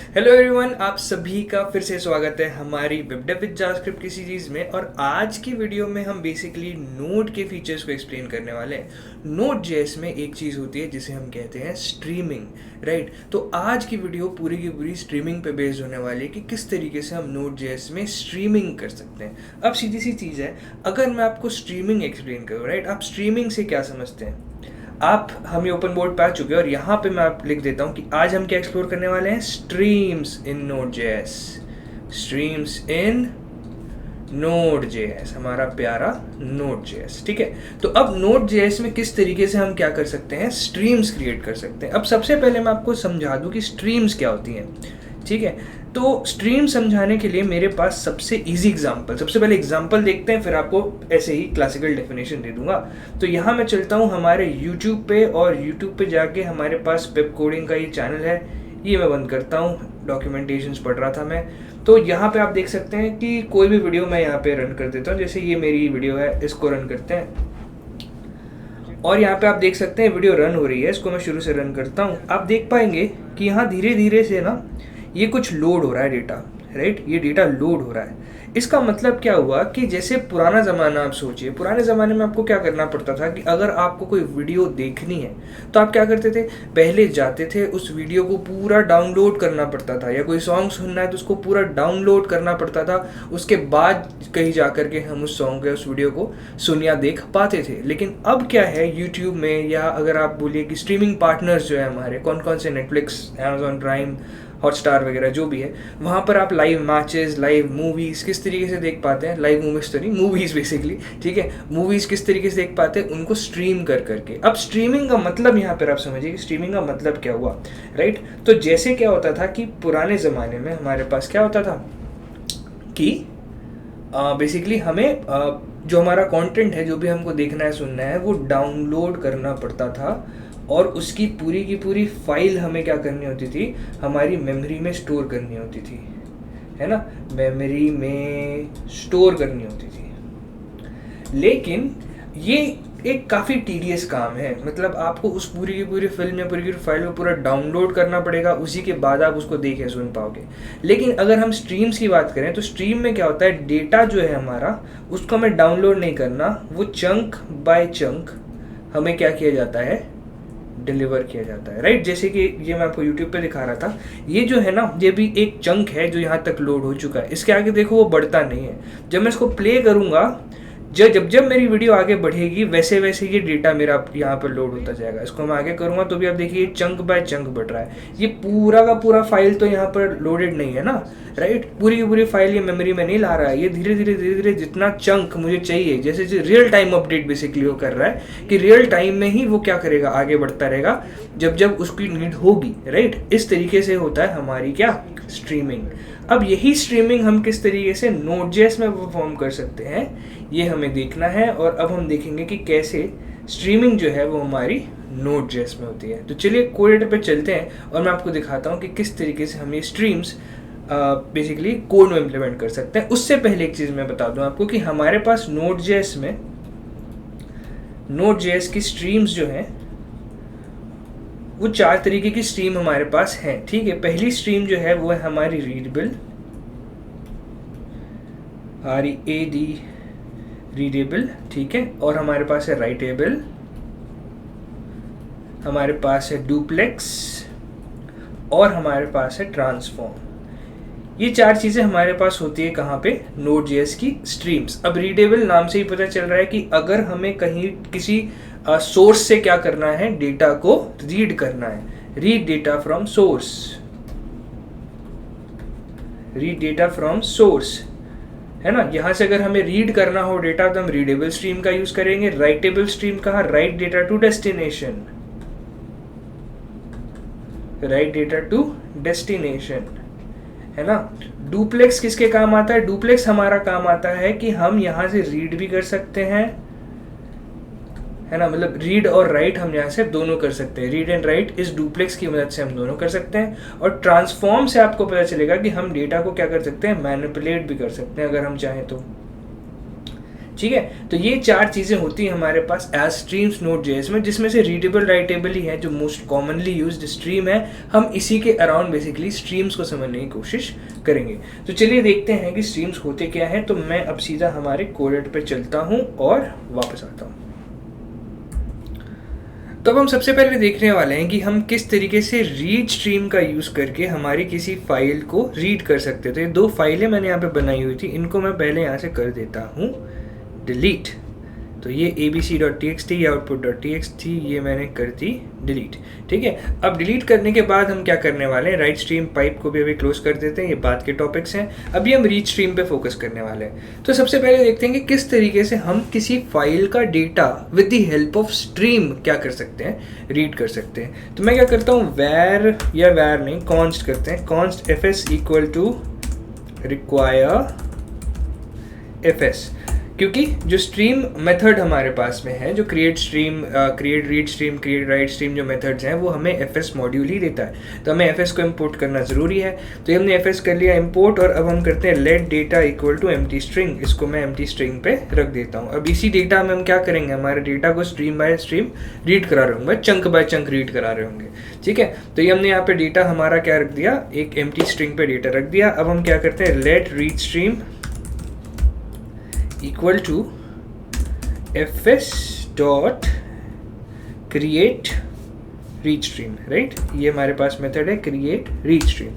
Hello everyone, आप सभी का फिर से स्वागत है हमारी वेब डेव विद जावास्क्रिप्ट की सीरीज़ में। और आज की वीडियो में हम बेसिकली नोड के फीचर्स को एक्सप्लेन करने वाले हैं। नोड जेएस में एक चीज़ होती है जिसे हम कहते हैं स्ट्रीमिंग, राइट। तो आज की वीडियो पूरी की पूरी स्ट्रीमिंग पे बेस्ड होने वाली है कि किस तरीके से हम नोड जेएस में स्ट्रीमिंग कर सकते हैं। अब सीधी सी चीज़ है, अगर मैं आपको स्ट्रीमिंग एक्सप्लेन करूँ, राइट, आप स्ट्रीमिंग से क्या समझते हैं। आप हम ये ओपन बोर्ड पे आ चुके हैं और यहाँ पे मैं आप लिख देता हूँ कि आज हम क्या एक्सप्लोर करने वाले हैं, streams in node JS. Streams in node JS, हमारा प्यारा नोड जेएस, ठीक है। तो अब नोड जेएस में किस तरीके से हम क्या कर सकते हैं, स्ट्रीम्स क्रिएट कर सकते हैं। अब सबसे पहले मैं आपको समझा दूँ कि स्ट्रीम्स क्या होती हैं, ठीक है। तो स्ट्रीम समझाने के लिए मेरे पास सबसे इजी एग्जांपल, सबसे पहले एग्जांपल देखते हैं, फिर आपको ऐसे ही क्लासिकल डेफिनेशन दे दूंगा। तो यहाँ मैं चलता हूँ हमारे यूट्यूब पे, और यूट्यूब पे जाके हमारे पास पिप कोडिंग का ये चैनल है, ये मैं बंद करता हूँ, डॉक्यूमेंटेशंस पढ़ रहा था मैं। तो यहाँ पे आप देख सकते हैं कि कोई भी वीडियो मैं यहाँ पे रन कर देता हूँ, जैसे ये मेरी वीडियो है, इसको रन करते हैं। और यहाँ पे आप देख सकते हैं वीडियो रन हो रही है, इसको मैं शुरू से रन करता हूँ। आप देख पाएंगे कि यहाँ धीरे धीरे से ना ये कुछ लोड हो रहा है डेटा, राइट, ये डेटा लोड हो रहा है। इसका मतलब क्या हुआ कि जैसे पुराना ज़माना आप सोचिए, पुराने ज़माने में आपको क्या करना पड़ता था कि अगर आपको कोई वीडियो देखनी है तो आप क्या करते थे, पहले जाते थे, उस वीडियो को पूरा डाउनलोड करना पड़ता था, या कोई सॉन्ग सुनना है तो उसको पूरा डाउनलोड करना पड़ता था, उसके बाद कहीं जा कर के हम उस सॉन्ग या उस वीडियो को सुन या देख पाते थे। लेकिन अब क्या है, यूट्यूब में, या अगर आप बोलिए कि स्ट्रीमिंग पार्टनर्स जो है हमारे, कौन कौन से, नेटफ्लिक्स, अमेजॉन प्राइम, हॉटस्टार वगैरह जो भी है, वहाँ पर आप लाइव मैचेस, लाइव मूवीज़ किस तरीके से देख पाते हैं, लाइव मूवीज़ तो नहीं, मूवीज़ बेसिकली, ठीक है, मूवीज़ किस तरीके से देख पाते हैं, उनको स्ट्रीम कर करके। अब स्ट्रीमिंग का मतलब यहाँ पर आप समझिए कि स्ट्रीमिंग का मतलब क्या हुआ, राइट। तो जैसे क्या होता था कि पुराने ज़माने में हमारे पास क्या होता था कि बेसिकली हमें जो हमारा कंटेंट है, जो भी हमको देखना है, सुनना है, वो डाउनलोड करना पड़ता था, और उसकी पूरी की पूरी फाइल हमें क्या करनी होती थी, हमारी मेमोरी में स्टोर करनी होती थी, है ना, मेमोरी में स्टोर करनी होती थी। लेकिन ये एक काफ़ी टीडियस काम है, मतलब आपको उस पूरी की पूरी फिल्म या पूरी की फाइल को पूरा डाउनलोड करना पड़ेगा, उसी के बाद आप उसको देख या सुन पाओगे। लेकिन अगर हम स्ट्रीम्स की बात करें तो स्ट्रीम में क्या होता है, डेटा जो है हमारा, उसको हमें डाउनलोड नहीं करना, वो चंक बाय चंक हमें क्या किया जाता है, डिलीवर किया जाता है, राइट। जैसे कि ये मैं आपको यूट्यूब पे दिखा रहा था, ये जो है ना, ये भी एक चंक है जो यहाँ तक लोड हो चुका है, इसके आगे देखो वो बढ़ता नहीं है। जब मैं इसको प्ले करूँगा, जब जब मेरी वीडियो आगे बढ़ेगी, वैसे वैसे ये डेटा मेरा यहाँ पर लोड होता जाएगा। इसको मैं आगे करूँगा तो भी आप देखिए चंक बाय चंक बढ़ रहा है। ये पूरा का पूरा फाइल तो यहाँ पर लोडेड नहीं है ना, राइट, पूरी की पूरी फाइल ये मेमोरी में नहीं ला रहा है, ये धीरे धीरे जितना चंक मुझे चाहिए, जैसे रियल टाइम अपडेट बेसिकली वो कर रहा है कि रियल टाइम में ही वो क्या करेगा, आगे बढ़ता रहेगा जब जब उसकी नीड होगी, राइट। इस तरीके से होता है हमारी क्या, स्ट्रीमिंग। अब यही स्ट्रीमिंग हम किस तरीके से नोड.जेएस में परफॉर्म कर सकते हैं, ये हमें देखना है। और अब हम देखेंगे कि कैसे स्ट्रीमिंग जो है वो हमारी नोड.जेएस में होती है। तो चलिए कोड एडिटर पे चलते हैं और मैं आपको दिखाता हूँ कि किस तरीके से हम ये स्ट्रीम्स बेसिकली कोड में इम्प्लीमेंट कर सकते हैं। उससे पहले एक चीज़ मैं बता दूँ आपको कि हमारे पास नोड.जेएस में, नोड.जेएस की स्ट्रीम्स जो हैं वो 4 तरीके की स्ट्रीम हमारे पास है, ठीक है। पहली स्ट्रीम जो है वो है हमारी रीडेबल, READ, रीडेबल, ठीक है। और हमारे पास है राइटेबल, हमारे पास है डुप्लेक्स, और हमारे पास है ट्रांसफॉर्म। ये 4 चीज़ें हमारे पास होती है कहाँ पे, नोड.जेएस की स्ट्रीम्स। अब रीडेबल नाम से ही पता चल रहा है कि अगर हमें कहीं किसी सोर्स से क्या करना है, डेटा को रीड करना है, read data from source, read data from source, है ना। यहाँ से अगर हमें रीड करना हो डेटा तो हम रीडेबल स्ट्रीम का यूज करेंगे। राइटेबल स्ट्रीम कहाँ, write data to destination, write data to destination, है ना। डुप्लेक्स किसके काम आता है, डुप्लेक्स हमारा काम आता है कि हम यहाँ से रीड भी कर सकते हैं, है ना, मतलब रीड और राइट हम यहाँ से दोनों कर सकते हैं, रीड एंड राइट इस डुप्लेक्स की मदद से हम दोनों कर सकते हैं। और ट्रांसफॉर्म से आपको पता चलेगा कि हम डेटा को क्या कर सकते हैं, मैनिपुलेट भी कर सकते हैं अगर हम चाहें तो, ठीक है, तो ये 4 चीज़ें होती हैं हमारे पास एज स्ट्रीम्स Node.js में, जिसमें से रीडेबल राइटेबल ही है जो मोस्ट कॉमनली यूज्ड स्ट्रीम है। हम इसी के अराउंड बेसिकली स्ट्रीम्स को समझने की कोशिश करेंगे। तो चलिए देखते हैं कि स्ट्रीम्स होते क्या है। तो मैं अब सीधा हमारे कोडेड पे चलता हूँ और वापस आता हूँ। तो अब हम सबसे पहले देखने वाले हैं कि हम किस तरीके से रीड स्ट्रीम का यूज़ करके हमारी किसी फाइल को रीड कर सकते थे। 2 फाइलें मैंने यहाँ पे बनाई हुई थी, इनको मैं पहले यहाँ से कर देता हूँ डिलीट। तो ये abc.txt या output.txt ये मैंने कर दी डिलीट। ठीक है, अब डिलीट करने के बाद हम क्या करने वाले हैं, राइट स्ट्रीम पाइप को भी अभी क्लोज कर देते हैं, ये बाद के टॉपिक्स हैं। अभी हम रीड स्ट्रीम पे फोकस करने वाले हैं। तो सबसे पहले देखते हैं कि किस तरीके से हम किसी फाइल का data with the help of stream क्या कर सकते हैं, रीड कर सकते हैं। तो मैं क्या करता हूँ, वैर या वैर नहीं, कॉन्स्ट करते हैं, const fs equal to require fs, क्योंकि जो स्ट्रीम मेथड हमारे पास में है, जो create stream, create read stream, create right stream जो मेथड्स हैं वो हमें fs मॉड्यूल ही देता है। तो हमें fs को इंपोर्ट करना ज़रूरी है। तो ये हमने fs कर लिया इंपोर्ट, और अब हम करते हैं let data equal to empty string. इसको मैं एम्प्टी स्ट्रिंग पे रख देता हूँ। अब इसी डेटा में हम क्या करेंगे, हमारे डेटा को स्ट्रीम बाय स्ट्रीम रीड करा रहे होंगे, चंक बाय चंक रीड करा रहे होंगे। ठीक है, तो ये हमने यहाँ पे डेटा हमारा क्या रख दिया, एक एम्प्टी स्ट्रिंग पे डेटा रख दिया। अब हम क्या करते हैं, let read stream equal to fs dot create read stream, right. ये हमारे पास मेथड है create read stream.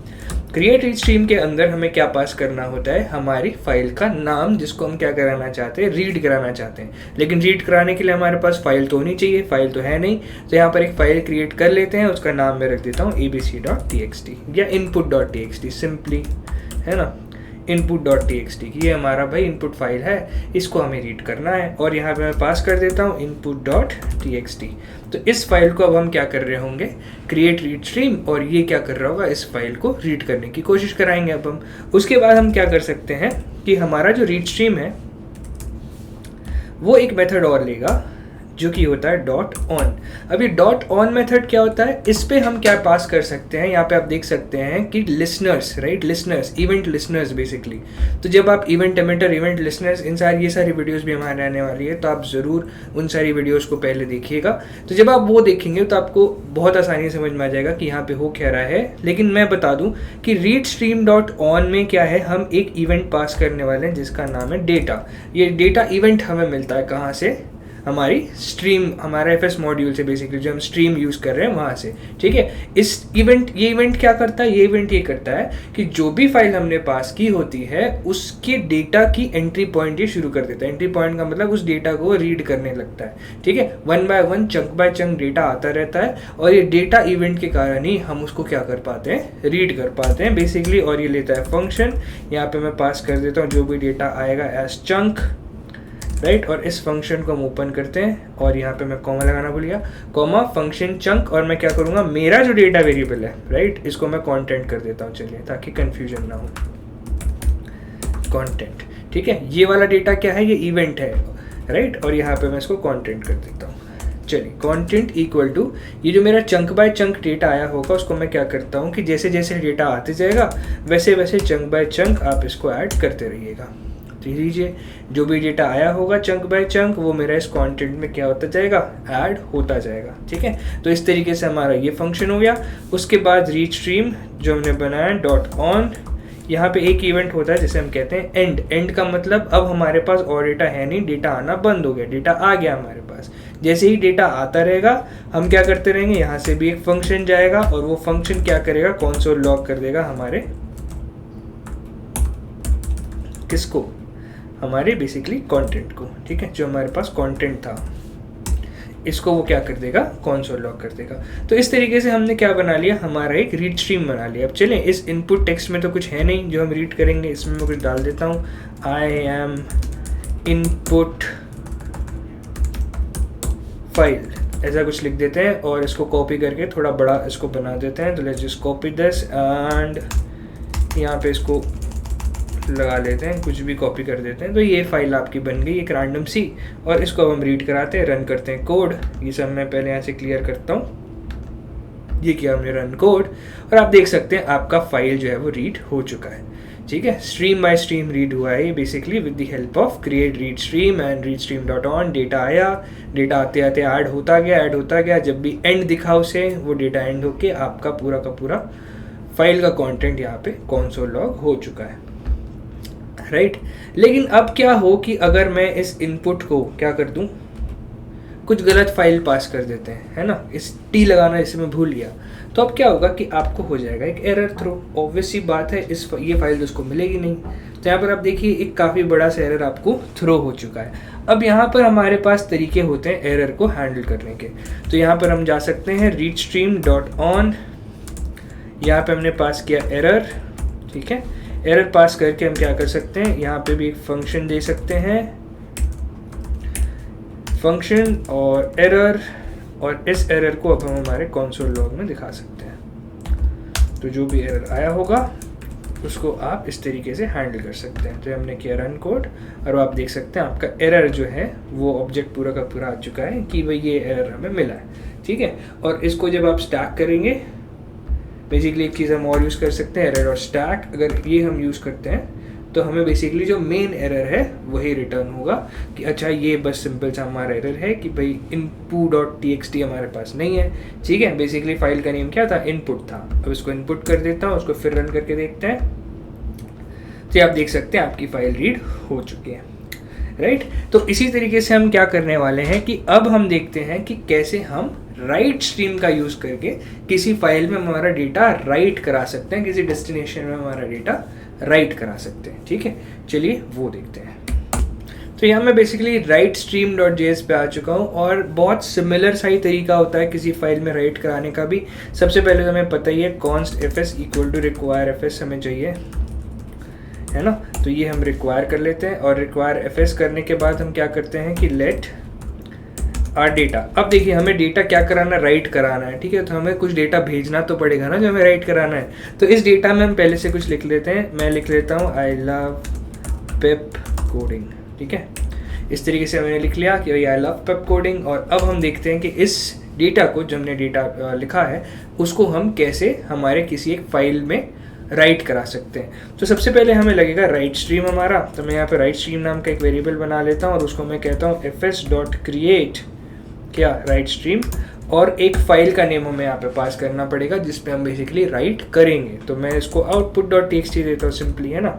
Create read stream के अंदर हमें क्या पास करना होता है, हमारी फाइल का नाम, जिसको हम क्या कराना चाहते हैं, रीड कराना चाहते हैं। लेकिन रीड कराने के लिए हमारे पास फाइल तो होनी चाहिए, फाइल तो है नहीं। तो यहाँ पर एक फाइल क्रिएट कर लेते हैं, उसका नाम मैं रख देता हूँ abc.txt या input.txt सिंपली, है ना, input.txt। ये हमारा भाई इनपुट फाइल है, इसको हमें रीड करना है। और यहाँ पे मैं पास कर देता हूँ input.txt। तो इस फाइल को अब हम क्या कर रहे होंगे, क्रिएट रीड स्ट्रीम, और ये क्या कर रहा होगा, इस फाइल को रीड करने की कोशिश कराएंगे अब हम। उसके बाद हम क्या कर सकते हैं कि हमारा जो रीड स्ट्रीम है वो एक मेथड और लेगा जो कि होता है डॉट ऑन। अभी डॉट ऑन मेथड क्या होता है, इस पे हम क्या पास कर सकते हैं, यहाँ पे आप देख सकते हैं कि listeners, right, listeners, event listeners basically. तो जब आप इवेंट एमिटर, इवेंट लिसनर्स, ये सारी वीडियोस भी हमारे आने वाली है, तो आप ज़रूर उन सारी वीडियोस को पहले देखिएगा। तो जब आप वो देखेंगे तो आपको बहुत आसानी से समझ में आ जाएगा कि यहाँ पे हो क्या रहा है। लेकिन मैं बता दूँ कि रीड स्ट्रीम डॉट ऑन में क्या है, हम एक इवेंट पास करने वाले हैं जिसका नाम है डेटा। ये डेटा इवेंट हमें मिलता है कहाँ से, हमारी स्ट्रीम, हमारा fs मॉड्यूल से, बेसिकली जो हम स्ट्रीम यूज़ कर रहे हैं वहाँ से। ठीक है, इस इवेंट, ये इवेंट क्या करता है, ये इवेंट ये करता है कि जो भी फाइल हमने पास की होती है उसके डेटा की एंट्री पॉइंट ये शुरू कर देता है। एंट्री पॉइंट का मतलब उस डेटा को रीड करने लगता है। ठीक है, 1 by 1 chunk by chunk data आता रहता है, और ये डेटा इवेंट के कारण ही हम उसको क्या कर पाते हैं, रीड कर पाते हैं बेसिकली। और ये लेता है फंक्शन, यहाँ पे मैं पास कर देता हूँ जो भी डेटा आएगा एज चंक, राइट। और इस फंक्शन को हम ओपन करते हैं, और यहाँ पे मैं कॉमा लगाना भूल गया, कॉमा फंक्शन चंक, और मैं क्या करूँगा, मेरा जो डेटा वेरिएबल है, राइट, इसको मैं कंटेंट कर देता हूँ, चलिए, ताकि कंफ्यूजन ना हो। कंटेंट, ठीक है, ये वाला डेटा क्या है, ये इवेंट है, राइट, और यहाँ पे मैं इसको कंटेंट कर देता हूँ। चलिए, कंटेंट इक्वल टू ये जो मेरा चंक बाय चंक डेटा आया होगा उसको मैं क्या करता हूँ कि जैसे जैसे डेटा आते जाएगा वैसे वैसे चंक बाय चंक आप इसको ऐड करते रहिएगा। तो लीजिए, जो भी डेटा आया होगा चंक बाय चंक वो मेरा इस कंटेंट में क्या होता जाएगा, ऐड होता जाएगा। ठीक है, तो इस तरीके से हमारा ये फंक्शन हो गया। उसके बाद रीड स्ट्रीम जो हमने बनाया डॉट ऑन, यहाँ पे एक इवेंट होता है जिसे हम कहते हैं एंड। एंड का मतलब अब हमारे पास और डेटा है नहीं, डेटा आना बंद हो गया, डेटा आ गया हमारे पास। जैसे ही डेटा आता रहेगा हम क्या करते रहेंगे, यहाँ से भी एक फंक्शन जाएगा, और वो फंक्शन क्या करेगा, कंसोल लॉग कर देगा हमारे किसको, हमारे बेसिकली कंटेंट को। ठीक है, जो हमारे पास कंटेंट था इसको वो क्या कर देगा, कंसोल लॉग कर देगा। तो इस तरीके से हमने क्या बना लिया, हमारा एक रीड स्ट्रीम बना लिया। अब चलें, इस इनपुट टेक्स्ट में तो कुछ है नहीं जो हम रीड करेंगे, इसमें मैं कुछ डाल देता हूँ, आई एम इनपुट फाइल, ऐसा कुछ लिख देते हैं, और इसको कॉपी करके थोड़ा बड़ा इसको बना देते हैं। तो let's just copy this and यहाँ पे इसको लगा लेते हैं, कुछ भी कॉपी कर देते हैं। तो ये फाइल आपकी बन गई एक रैंडम सी, और इसको अब हम रीड कराते हैं, रन करते हैं कोड। ये सब मैं पहले यहाँ से क्लियर करता हूँ। ये किया हमने रन कोड, और आप देख सकते हैं आपका फाइल जो है वो रीड हो चुका है। ठीक है, स्ट्रीम बाय स्ट्रीम रीड हुआ है basically with the help of create read stream and read stream dot on. Data आया, डेटा आते आते ऐड होता गया, जब भी एंड दिखा उसे वो डेटा एंड होके आपका पूरा का पूरा फाइल का कंटेंट यहाँ पे कंसोल लॉग हो चुका है, राइट। लेकिन अब क्या हो कि अगर मैं इस इनपुट को क्या कर दूँ, कुछ गलत फाइल पास कर देते हैं, है ना, इस टी लगाना इसे मैं भूल गया, तो अब क्या होगा कि आपको हो जाएगा एक एरर थ्रो। ऑब्वियस सी बात है, ये फाइल तो उसको मिलेगी नहीं। तो यहाँ पर आप देखिए एक काफ़ी बड़ा सा एरर आपको थ्रो हो चुका है। अब यहाँ पर हमारे पास तरीके होते हैं एरर को हैंडल करने के। तो यहाँ पर हम जा सकते हैं रीड स्ट्रीम डॉट ऑन, यहाँ पर हमने पास किया एरर, ठीक है। एरर पास करके हम क्या कर सकते हैं, यहाँ पे भी एक फंक्शन दे सकते हैं, फंक्शन और एरर, और इस एरर को अब हम हमारे कंसोल लॉग में दिखा सकते हैं। तो जो भी एरर आया होगा उसको आप इस तरीके से हैंडल कर सकते हैं। तो हमने किया रन कोड और आप देख सकते हैं आपका एरर जो है वो ऑब्जेक्ट पूरा का पूरा आ चुका है कि भाई ये एरर हमें मिला है, ठीक है। और इसको जब आप स्टैक करेंगे, बेसिकली एक चीज़ हम और यूज़ कर सकते हैं, एरर और स्टैक। अगर ये हम यूज़ करते हैं तो हमें बेसिकली जो मेन एरर है वही रिटर्न होगा कि अच्छा ये बस सिंपल सा हमारा एरर है कि भाई input.txt हमारे पास नहीं है, ठीक है। बेसिकली फाइल का नेम क्या था, इनपुट था। अब इसको इनपुट कर देता हूँ, उसको फिर रन करके देखते हैं। तो आप देख सकते हैं आपकी फाइल रीड हो चुकी है, राइट। तो इसी तरीके से हम क्या करने वाले हैं कि अब हम देखते हैं कि कैसे हम राइट स्ट्रीम का यूज़ करके किसी फाइल में हमारा डेटा राइट करा सकते हैं, किसी डेस्टिनेशन में हमारा डेटा राइट करा सकते हैं, ठीक है। चलिए वो देखते हैं। तो यहाँ मैं basically right stream dot JS पे आ चुका हूँ और बहुत सिमिलर सा ही तरीका होता है किसी फाइल में राइट कराने का भी। सबसे पहले तो हमें पता ही है const fs equal to require fs हमें चाहिए, है ना। तो ये हम रिक्वायर कर लेते हैं और रिक्वायर fs करने के बाद हम क्या करते हैं कि लेट आर डेटा। अब देखिए हमें डेटा क्या कराना है, राइट कराना है, ठीक है। तो हमें कुछ डेटा भेजना तो पड़ेगा ना जो हमें राइट कराना है। तो इस डेटा में हम पहले से कुछ लिख लेते हैं। मैं लिख लेता हूँ आई लव पेप कोडिंग, ठीक है। इस तरीके से मैंने लिख लिया कि आई लव पेप कोडिंग। और अब हम देखते हैं कि इस डेटा को जो हमने डेटा लिखा है उसको हम कैसे हमारे किसी एक फाइल में राइट करा सकते हैं। तो सबसे पहले हमें लगेगा राइट स्ट्रीम हमारा। तो मैं यहाँ पे राइट स्ट्रीम नाम का एक वेरिएबल बना लेता हूँ और उसको मैं कहता हूँ fs.create क्या राइट स्ट्रीम, और एक फाइल का नेम हमें यहाँ पे पास करना पड़ेगा जिस पे हम बेसिकली राइट करेंगे। तो मैं इसको output.txt देता हूँ सिंपली, है ना।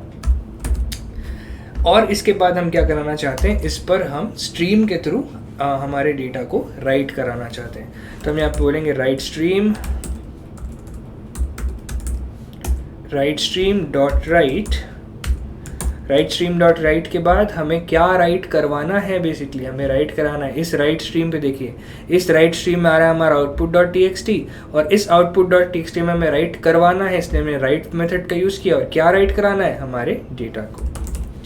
और इसके बाद हम क्या कराना चाहते हैं, इस पर हम स्ट्रीम के थ्रू हमारे डेटा को राइट कराना चाहते हैं। तो हम यहाँ पे बोलेंगे राइट स्ट्रीम डॉट राइट के बाद हमें क्या राइट करवाना है, बेसिकली हमें राइट कराना है इस राइट स्ट्रीम पे। देखिए इस राइट स्ट्रीम में आ रहा है हमारा output.txt और इस output.txt में हमें राइट करवाना है, इसलिए हमने राइट मेथड का यूज़ किया। और क्या राइट कराना है, हमारे डेटा को,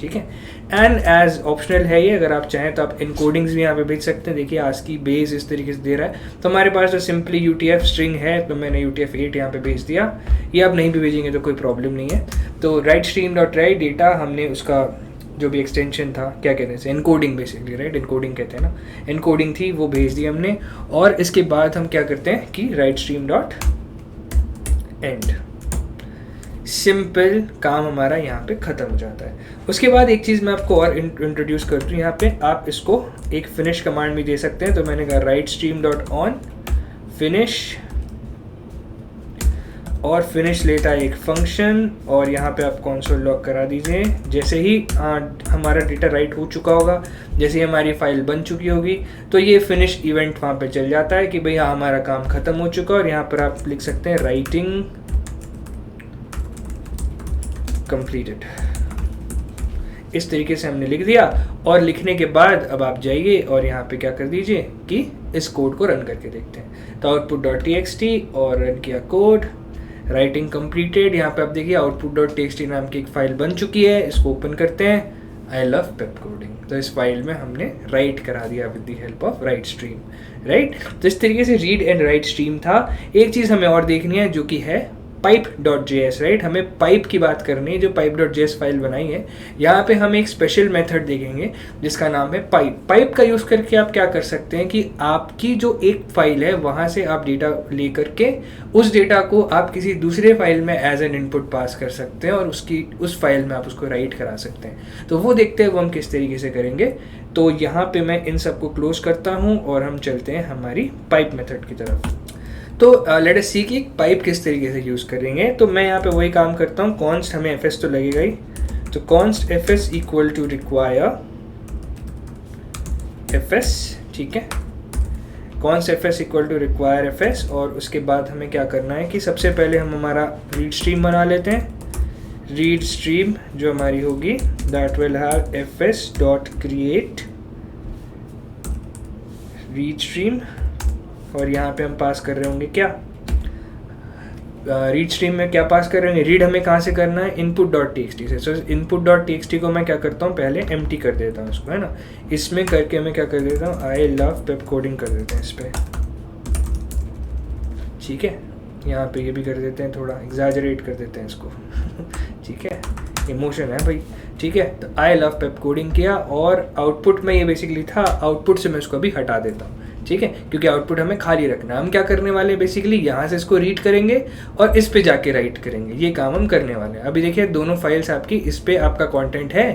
ठीक है। एंड एज ऑप्शनल है ये, अगर आप चाहें तो आप इनकोडिंग्स भी यहाँ पे भेज सकते हैं। देखिए ASCII बेस इस तरीके से दे रहा है। तो हमारे पास तो सिंपली UTF स्ट्रिंग है, तो मैंने UTF-8 यहाँ पे भेज दिया। ये आप नहीं भी भेजेंगे तो कोई प्रॉब्लम नहीं है। तो right stream dot right data हमने उसका जो भी एक्सटेंशन था, क्या कहते हैं, इनकोडिंग बेसिकली, राइट, इनकोडिंग कहते हैं ना, इनकोडिंग थी वो भेज दी हमने। और इसके बाद हम क्या करते हैं कि right stream dot and, simple काम हमारा यहाँ पे ख़त्म हो जाता है। उसके बाद एक चीज़ मैं आपको और इंट्रोड्यूस करती हूँ यहाँ पे, आप इसको एक फिनिश कमांड भी दे सकते हैं। तो मैंने कहा right stream dot on finish, और फिनिश लेता है एक फंक्शन, और यहाँ पे आप कंसोल लॉग करा दीजिए। जैसे ही हमारा डेटा राइट हो चुका होगा, जैसे ही हमारी फाइल बन चुकी होगी, तो ये फिनिश इवेंट वहाँ पे चल जाता है कि भाई हाँ हमारा काम ख़त्म हो चुका है। और यहाँ पर आप लिख सकते हैं राइटिंग कंप्लीटेड। इस तरीके से हमने लिख दिया। और लिखने के बाद अब आप जाइए और यहाँ पे क्या कर दीजिए कि इस कोड को रन करके देखते हैं। तो output.txt और रन किया कोड, राइटिंग कंप्लीटेड। यहाँ पे आप देखिए output.txt नाम की एक फाइल बन चुकी है। इसको ओपन करते हैं, आई लव पेप कोडिंग। तो इस फाइल में हमने राइट करा दिया with the help of right stream, right. तो इस तरीके से रीड एंड राइट स्ट्रीम था। एक चीज़ हमें और देखनी है जो कि है pipe.js, राइट। हमें पाइप की बात करनी है, जो pipe.js फाइल बनाई है। यहाँ पे हम एक स्पेशल मेथड देखेंगे जिसका नाम है पाइप। पाइप का यूज़ करके आप क्या कर सकते हैं कि आपकी जो एक फाइल है वहाँ से आप डेटा ले करके उस डेटा को आप किसी दूसरे फाइल में एज एन इनपुट पास कर सकते हैं और उस फाइल में आप उसको राइट करा सकते हैं। तो वो देखते हैं वो हम किस तरीके से करेंगे। तो यहाँ पे मैं इन सबको क्लोज करता हूँ और हम चलते हैं हमारी पाइप मेथड की तरफ। तो लेट अस सी कि पाइप किस तरीके से यूज़ करेंगे। तो मैं यहाँ पे वही काम करता हूँ, कॉन्स्ट हमें fs तो लगेगा ही, तो const fs equal to require fs, ठीक है। Const fs equal to require fs, और उसके बाद हमें क्या करना है कि सबसे पहले हम हमारा रीड स्ट्रीम बना लेते हैं। रीड स्ट्रीम जो हमारी होगी that will have fs dot create read stream, और यहाँ पे हम पास कर रहे होंगे क्या, रीड स्ट्रीम में क्या पास कर रहे होंगे, रीड हमें कहाँ से करना है, इनपुट डॉट टी से। सो इनपुट डॉट टी को मैं क्या करता हूँ, पहले एम्प्टी कर देता हूँ उसको, है ना। इसमें करके मैं क्या कर देता हूँ, आई लव पेप कोडिंग कर देते हैं इस पर, ठीक है। यहाँ पे ये भी कर देते हैं, थोड़ा एग्जैजरेट कर देते हैं इसको ठीक है, इमोशन है भाई, ठीक है। तो आई लव पेप कोडिंग किया, और आउटपुट में ये बेसिकली था, आउटपुट से मैं इसको अभी हटा देता हूँ, ठीक है, क्योंकि आउटपुट हमें खाली रखना है। हम क्या करने वाले हैं, बेसिकली यहाँ से इसको रीड करेंगे और इस पे जाके राइट करेंगे, ये काम हम करने वाले हैं। अभी देखिए दोनों फाइल्स आपकी, इस पे आपका कंटेंट है,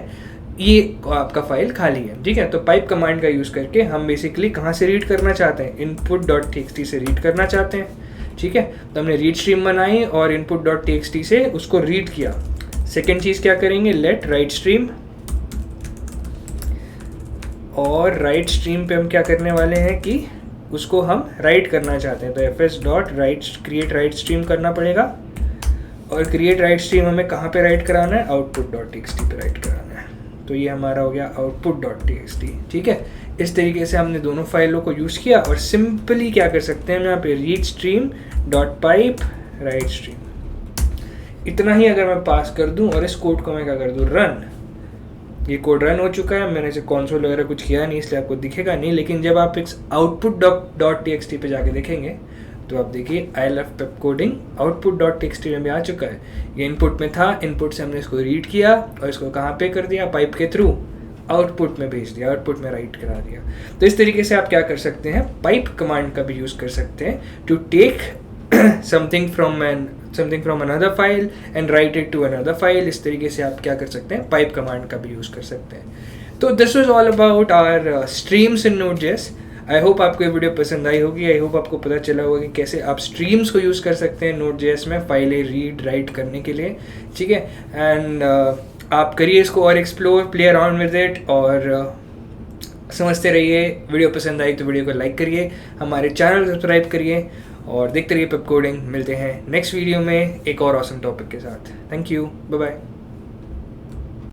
ये आपका फाइल खाली है, ठीक है। तो पाइप कमांड का यूज़ करके हम बेसिकली कहाँ से रीड करना चाहते हैं, इनपुट डॉट टी से रीड करना चाहते हैं, ठीक है। तो हमने रीड स्ट्रीम बनाई और इनपुट डॉट टी से उसको रीड किया। सेकेंड चीज़ क्या करेंगे, लेट राइट स्ट्रीम, और राइट स्ट्रीम पे हम क्या करने वाले हैं कि उसको हम राइट करना चाहते हैं। तो fs dot right create right stream करना पड़ेगा, और क्रिएट राइट स्ट्रीम हमें कहाँ पे राइट कराना है, आउटपुट डॉट टी पे राइट कराना है। तो ये हमारा हो गया आउटपुट डॉट टी, ठीक है। इस तरीके से हमने दोनों फाइलों को यूज़ किया, और सिंपली क्या कर सकते हैं, यहाँ पे read stream dot pipe right stream, इतना ही अगर मैं पास कर दूं, और इस कोड को मैं क्या कर दूं, रन। ये कोड रन हो चुका है, मैंने इसे कंसोल वगैरह कुछ किया नहीं, इसलिए आपको दिखेगा नहीं, लेकिन जब आप इस आउटपुट डॉट टी पे जाके देखेंगे तो आप देखिए I love Pep coding output dot T में भी आ चुका है। ये इनपुट में था, इनपुट से हमने इसको रीड किया और इसको कहाँ पे कर दिया, पाइप के थ्रू आउटपुट में भेज दिया, आउटपुट में राइट करा दिया। तो इस तरीके से आप क्या कर सकते हैं, पाइप कमांड का भी यूज़ कर सकते हैं to take something from another file and write it to another file। इस तरीके से आप क्या कर सकते हैं, पाइप कमांड का भी यूज़ कर सकते हैं। तो this was all about our streams in Node.js। I hope आपको ये वीडियो पसंद आई होगी, आई होप आपको पता चला होगा कि कैसे आप स्ट्रीम्स को यूज़ कर सकते हैं Node.js में फाइलें रीड राइट करने के लिए, ठीक है। एंड आप करिए इसको और explore, play around with it, और समझते रहिए। वीडियो पसंद आई तो वीडियो को लाइक करिए, हमारे चैनल को सब्सक्राइब करिए, और देखते रहिए पेप कोडिंग। मिलते हैं नेक्स्ट वीडियो में एक और ऑसम टॉपिक के साथ। Thank you, bye bye.